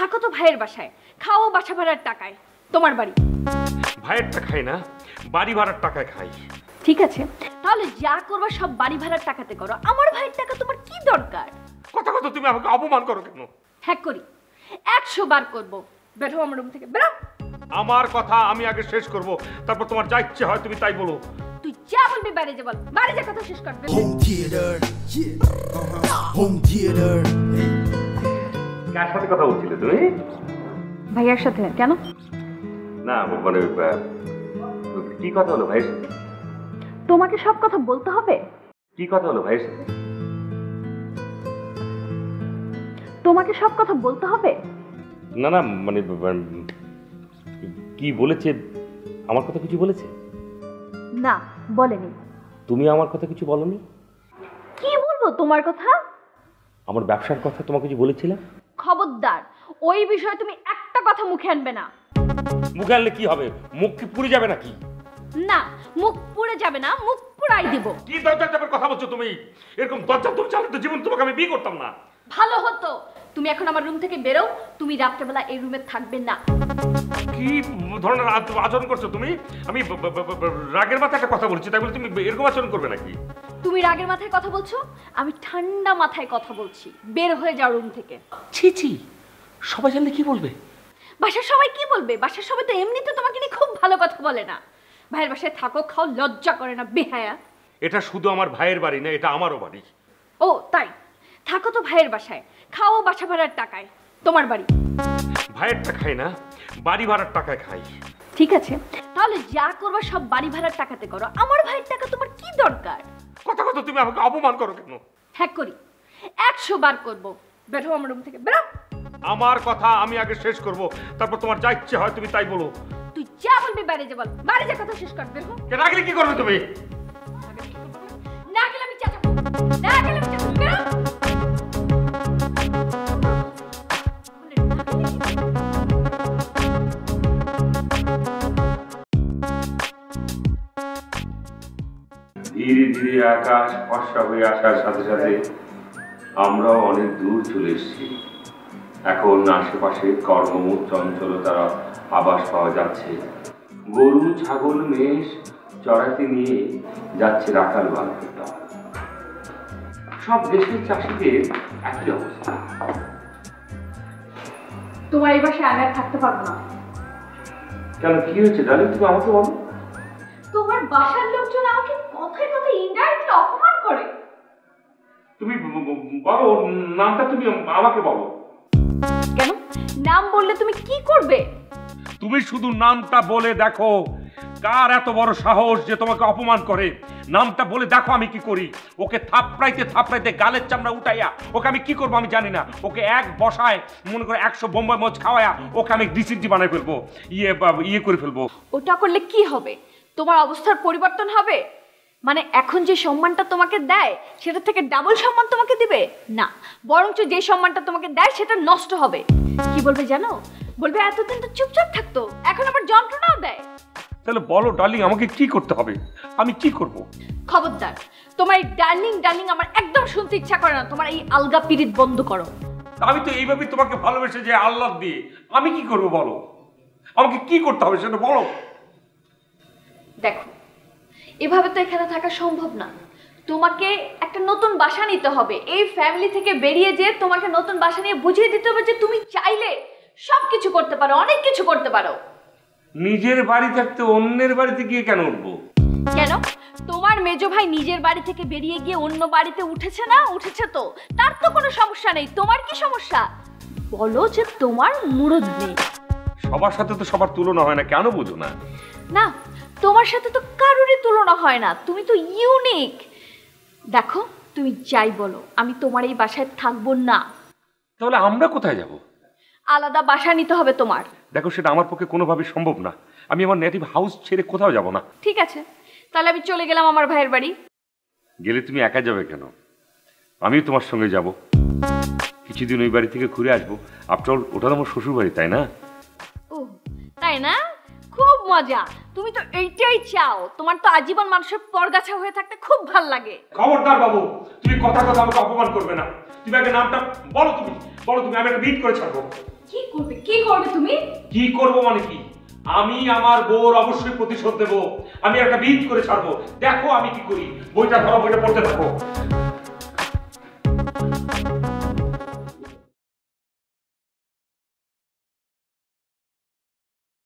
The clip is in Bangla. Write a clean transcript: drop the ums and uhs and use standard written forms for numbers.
থাকো তো ভাইয়ের বাসায়, খাও বাসা ভাড়ার টাকায়, তোমার বাড়ি। ভাইয়েরটা খাই না, বাড়ি ভাড়ার টাকায় খাই। ঠিক আছে, তাহলে যা করবা সব বাড়ি ভাড়ার টাকাতে করো, আমার ভাইয়ের টাকা তোমার কি দরকার? কথা কথা তুমি আমাকে অপমান করো কেন? হ্যাঁ করি, 100 বার করবো। বেরো আমার রুম থেকে, বেরো। আমার কথা আমি আগে শেষ করব, তারপর তোমার যা ইচ্ছে হয় তুমি তাই বলো। তুই যা বলবি বাইরে যা বল, বাইরে যা কথা শেষ করবে। Home theater, home theater. কার সাথে কথা বলছিলে তুমি? ভাইয়ার সাথে। কেন? না মানে কি কথা হলো ভাইয়ের সাথে? তোমাকে সব কথা বলতে হবে? কি কথা হলো ভাইয়ের সাথে? তোমাকে সব কথা বলতে হবে? না না মানে কি বলেছে? আমার কথা কিছু বলেছে? না, বলেনি। তুমি আমার কথা কিছু বলনি? কি বলবো তোমার কথা? আমার ব্যবসার কথা তোমাকে কিছু বলেছিলাম? খবরদার, ওই বিষয়ে তুমি একটা কথা মুখে আনবে না। মুখে আনলে কি হবে? মুখ কি পুড়ে যাবে নাকি? না, মুখ পুড়ে যাবে না, মুখ পুড়াই দিব। কি দরজা চাপের কথা বলছো তুমি? এরকম দরজা তুমি চালাতে তো জীবন তোমাকে আমি বিয়ে করতাম না। ভালো হতো। তুমি এখন আমার রুম থেকে বেরো, তুমি রাত্রেবেলা এই রুমে থাকবে না। কি ধরনের আচরণ করছো তুমি? আমি রাগের মাথায় একটা কথা বলছি, তাই বলে তুমি এরকম আচরণ করবে নাকি? তুমি রাগের মাথায় কথা বলছো, আমি ঠান্ডা মাথায় কথা বলছি। বের হয়ে যাও রুম থেকে। ছি ছি, সবাই জানলে কি বলবে? বাসার সবাই কি বলবে? বাসার সবাই তো এমনিতে তোমাকে নিয়ে খুব ভালো কথা বলে না। ভাইয়ের বাসায় থাকো, খাও, লজ্জা করে না বেহায়া? এটা শুধু আমার ভাইয়ের বাড়ি না, এটা আমারও বাড়ি। ও তাই, থাকো তো ভাইয়ের বাসায়, খাও বাসা ভাড়ার টাকায়, তোমার বাড়ি। ভাইয়েরটা খাই না, বাড়ি ভাড়ার টাকায় খাই। ঠিক আছে, তাহলে যা করবা সব বাড়ি ভাড়ার টাকাতে করো, আমার ভাইয়ের টাকা তোমার কি দরকার? কথা কথা তুমি আমাকে অপমান করো কেন? হ্যাঁ করি, 100 বার করবো। বেরো আমার রুম থেকে, বেরো। আমার কথা আমি আগে শেষ করব, তারপর তোমার যা ইচ্ছে হয় তুমি তাই বলো। তুই যা বলবি বাইরে যা বল, বাইরে যা কথা শেষ কর। বের হো। কেন আগলে কি করবে তুমি? না গেলে আমি চাচাবো, না গেলে আমি চাচাবো, বেরো। ধীরে ধীরে আকাশ ফর্সা হয়ে আসার সাথে সাথে আমরাও অনেক দূর চলে এসেছি। এখন আশেপাশে কর্মমূল চঞ্চলতার আবাস পাওয়া যাচ্ছে। গরু ছাগল মেষ চড়াতে নিয়ে যাচ্ছে রাখাল বালকটা। সব দেশের চাষিদের একই অবস্থা। তোমার এই বাসায় আমি আর থাকতে পারবো না। কেন, কি হয়েছে ডার্লিং? তুমি আমাকে বলো। তোমার বাসার লোকজন আমাকে কথায় কথায় ইনডাইরেক্টলি অপমান করে। তুমি বলো, নামটা তুমি আমাকে বলো। কেন? নাম বললে তুমি কি করবে? তুমি শুধু নামটা বলে দেখো, কার এত বড় সাহস যে তোমাকে অপমান করে। নামটা বলে দেখো আমি কি করি। ওকে থাপড়াইতে থাপড়াইতে গালের চামড়া উঠাইয়া ওকে আমি কি করবো আমি জানি না। ওকে এক বসায় মনে করে 100 বোম্বাই মজ খাওয়ায়া ওকে আমি ডিসিডি বানাই ফেলবো, ইয়ে করে ফেলবো। ওটা করলে কি হবে? তোমার অবস্থার পরিবর্তন হবে? মানে এখন যে সম্মানটা তোমাকে দেয় সেটা থেকে ডাবল সম্মান তোমাকে দিবে না, বরঞ্চ যে সম্মানটা তোমাকে দেয় সেটা নষ্ট হবে। কি বলবে জানো? বলবে এতদিন তো চুপচাপ থাকতো, এখন আবার যন্ত্রণাও দেয়। তাহলে বলো ডার্লিং, আমাকে কি করতে হবে? আমি কি করব? খবরদার, তোমার এই ডার্লিং ডার্লিং আমার একদম শুনতে ইচ্ছা করে না। তোমার এই আলগা পিরিত বন্ধ করো। আমি তো এইভাবেই তোমাকে ভালোবেসে যে আল্লাহ দিয়ে আমি কি করব বলো? আমাকে কি করতে হবে সেটা বলো। দেখো, এভাবে তো এখানে থাকা সম্ভব না। তোমাকে একটা নতুন বাসা নিতে হবে। এই ফ্যামিলি থেকে বেরিয়ে যেয়ে তোমাকে নতুন বাসা নিয়ে বুঝিয়ে দিতে হবে যে তুমি চাইলে সবকিছু করতে পারো, অনেক কিছু করতে পারো। নিজের বাড়ি থাকতে অন্যের বাড়িতে গিয়ে কেন উঠবো? কেন? তোমার মেজো ভাই নিজের বাড়ি থেকে বেরিয়ে গিয়ে অন্য বাড়িতে উঠেছে না? উঠেছে তো, তার তো কোনো সমস্যা নেই। তোমার কি সমস্যা? বলো যে তোমার মুরদ নেই। সবার সাথে তো সবার তুলনা হয় না, কেন বুঝো না? না, তোমার সাথে তো কারোরই তুলনা হয় না। তুমি তো ইউনিক। দেখো, তুমি যাই বলো, আমি তোমার এই বাসায় থাকবো না। তাহলে আমরা কোথায় যাব? আলাদা বাসা নিতে হবে তোমার। দেখো, সেটা আমার পক্ষে কোনোভাবেই সম্ভব না। আমি আমার নেটিভ হাউস ছেড়ে কোথাও যাব না। ঠিক আছে, তাহলে আমি চলে গেলাম আমার ভাইয়ের বাড়ি। গেলে তুমি একা যাবে কেন? আমিও তোমার সঙ্গে যাব। কিছুদিন ওই বাড়ি থেকে ঘুরে আসবো। আফটার অল ওটা আমার শ্বশুর বাড়ি, তাই না? ও তাই না? খুব মজা। তুমি তো এইটাই চাও। তোমার তো আজীবন মানুষের পরগাছা হয়ে থাকতে খুব ভাল লাগে। খবরদার বাবু, তুমি কথা কথা আমাকে অপমান করবে না। তুমি আগে নামটা বলো। তুমি বলো, তুমি আমি একটা বিট করে ছাড়বো। কি করবে তুমি? কি করব মানে কি? আমি আমার বউর অবশ্যই প্রতিশোধ দেব। আমি একটা বিট করে ছাড়বো। দেখো আমি কি করি। বইটা ধরো, বইটা পড়তে থাকো।